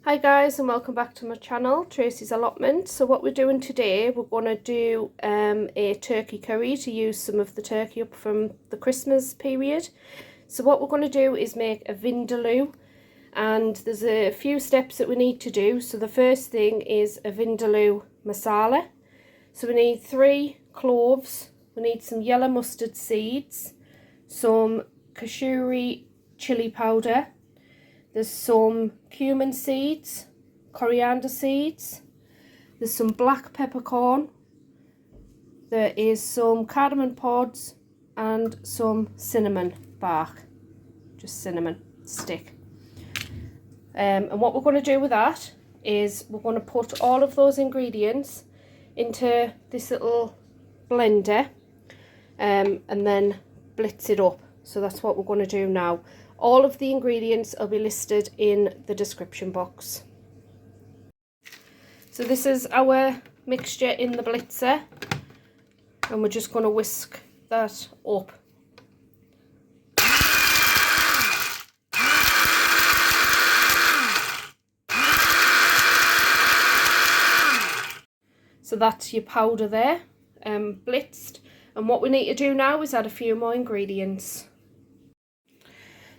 Hi guys, and welcome back to my channel, Tracy's Allotment. So what we're doing today, we're going to do a turkey curry to use some of the turkey up from the Christmas period. So what we're going to do is make a vindaloo, and there's a few steps that we need to do. So the first thing is a vindaloo masala. So we need 3 cloves, we need some yellow mustard seeds, some kashuri chili powder, there's some cumin seeds, coriander seeds, there's some black peppercorn, there is some cardamon pods and some cinnamon bark, just cinnamon stick. And what we're going to do with that is we're going to put all of those ingredients into this little blender and then blitz it up. So that's what we're going to do now. All of the ingredients will be listed in the description box. So this is our mixture in the blitzer, and we're just going to whisk that up. So that's your powder there, blitzed. And what we need to do now is add a few more ingredients.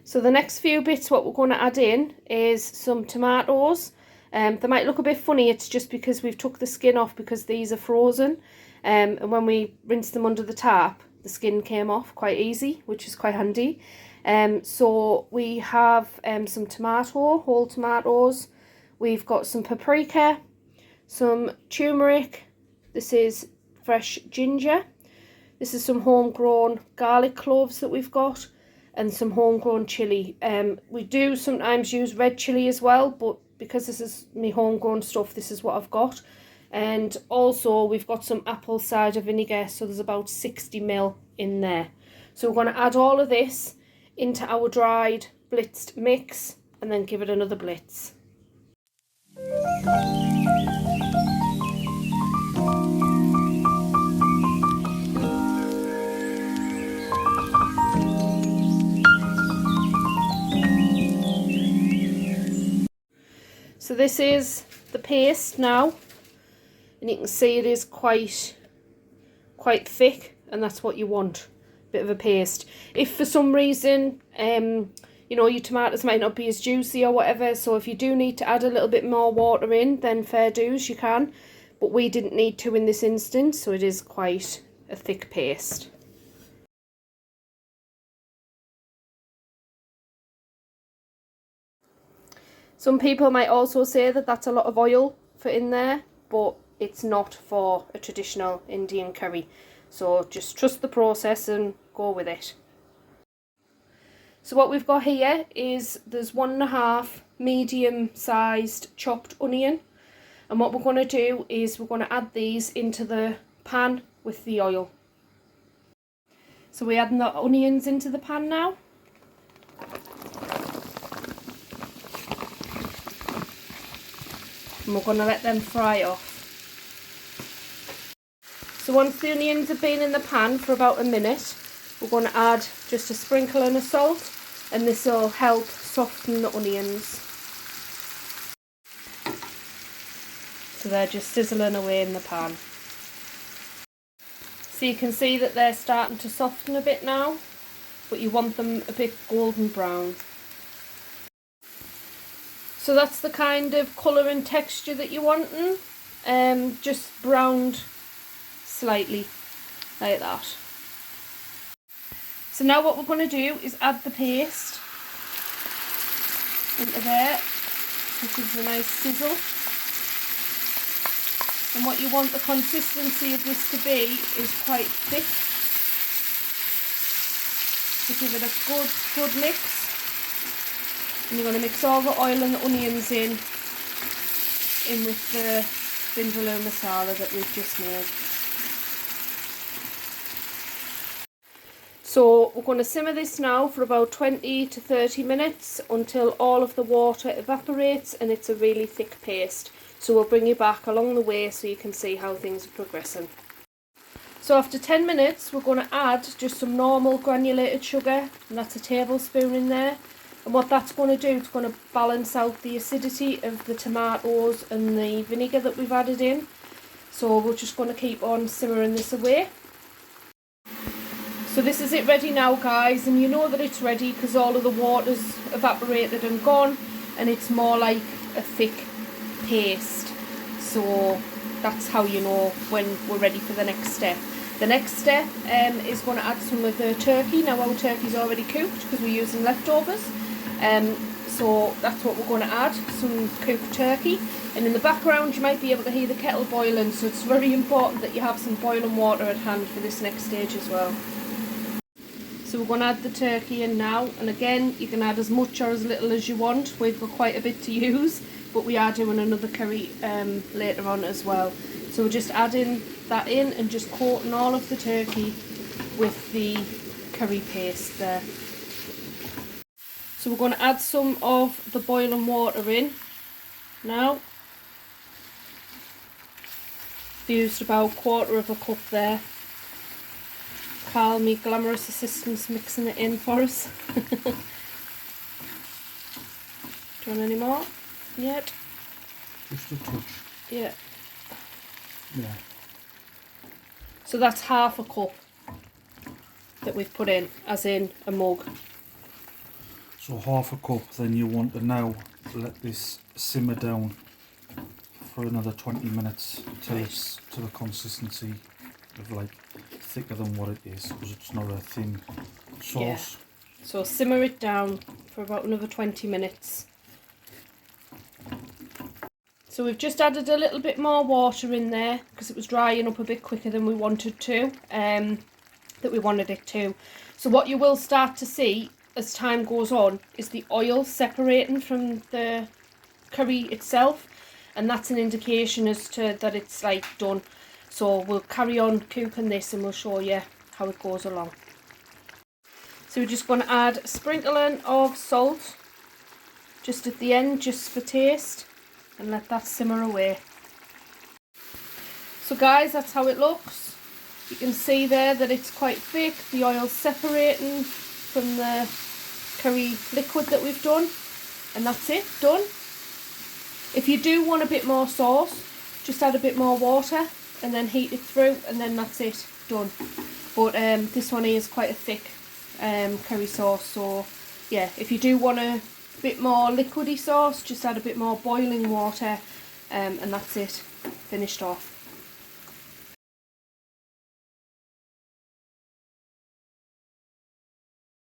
So the next few bits, what we're going to add in is some tomatoes. They might look a bit funny, it's just because we've took the skin off because these are frozen. And when we rinsed them under the tap, the skin came off quite easy, which is quite handy. So we have some whole tomatoes. We've got some paprika, some turmeric. This is fresh ginger. This is some homegrown garlic cloves that we've got, and some homegrown chilli. We do sometimes use red chilli as well, but because this is my homegrown stuff, this is what I've got. And also we've got some apple cider vinegar, so there's about 60 ml in there. So we're going to add all of this into our dried blitzed mix and then give it another blitz. So this is the paste now, and you can see it is quite thick, and that's what you want, a bit of a paste. If for some reason you know, your tomatoes might not be as juicy or whatever, so if you do need to add a little bit more water in, then fair dues, you can, but we didn't need to in this instance, so it is quite a thick paste. Some people might also say that that's a lot of oil for in there, but it's not for a traditional Indian curry. So just trust the process and go with it. So what we've got here is there's 1.5 medium-sized chopped onion. And what we're going to do is we're going to add these into the pan with the oil. So we're adding the onions into the pan now. And we're going to let them fry off. So once the onions have been in the pan for about a minute, we're going to add just a sprinkle of salt, and this will help soften the onions. So they're just sizzling away in the pan. So you can see that they're starting to soften a bit now, but you want them a bit golden brown. So that's the kind of colour and texture that you're wanting, just browned slightly, like that. So now what we're going to do is add the paste into there, which is a nice sizzle. And what you want the consistency of this to be is quite thick, to give it a good mix. And you're going to mix all the oil and the onions in with the vindaloo masala that we've just made. So we're going to simmer this now for about 20 to 30 minutes until all of the water evaporates and it's a really thick paste. So we'll bring you back along the way so you can see how things are progressing. So after 10 minutes we're going to add just some normal granulated sugar, and that's a tablespoon in there. And what that's going to do, it's going to balance out the acidity of the tomatoes and the vinegar that we've added in. So we're just going to keep on simmering this away. So this is it ready now, guys, and you know that it's ready because all of the water's evaporated and gone, and it's more like a thick paste. So that's how you know when we're ready for the next step. The next step is going to add some of the turkey. Now our turkey's already cooked because we're using leftovers. So that's what we're going to add, some cooked turkey. And in the background you might be able to hear the kettle boiling, so it's very important that you have some boiling water at hand for this next stage as well. So we're going to add the turkey in now, and again you can add as much or as little as you want. We've got quite a bit to use, but we are doing another curry later on as well. So we're just adding that in and just coating all of the turkey with the curry paste there. So we're going to add some of the boiling water in now. Used about 1/4 of a cup there. Carl, me glamorous assistant's mixing it in for us. Do you want any more yet? Just a touch. Yeah. Yeah. So that's 1/2 cup that we've put in, as in a mug. So 1/2 cup, then you want to now let this simmer down for another 20 minutes until it's to the consistency of like thicker than what it is, because it's not a thin sauce. Yeah. So simmer it down for about another 20 minutes. So we've just added a little bit more water in there because it was drying up a bit quicker than we wanted to, So what you will start to see as time goes on is the oil separating from the curry itself, and that's an indication as to that it's like done. So we'll carry on cooking this and we'll show you how it goes along. So we're just going to add a sprinkling of salt just at the end, just for taste, and let that simmer away. So guys, that's how it looks. You can see there that it's quite thick, the oil's separating from the curry liquid that we've done, and that's it, done. If you do want a bit more sauce, just add a bit more water and then heat it through, and then that's it, done. But this one is quite a thick curry sauce, so yeah, if you do want a bit more liquidy sauce, just add a bit more boiling water, and that's it, finished off.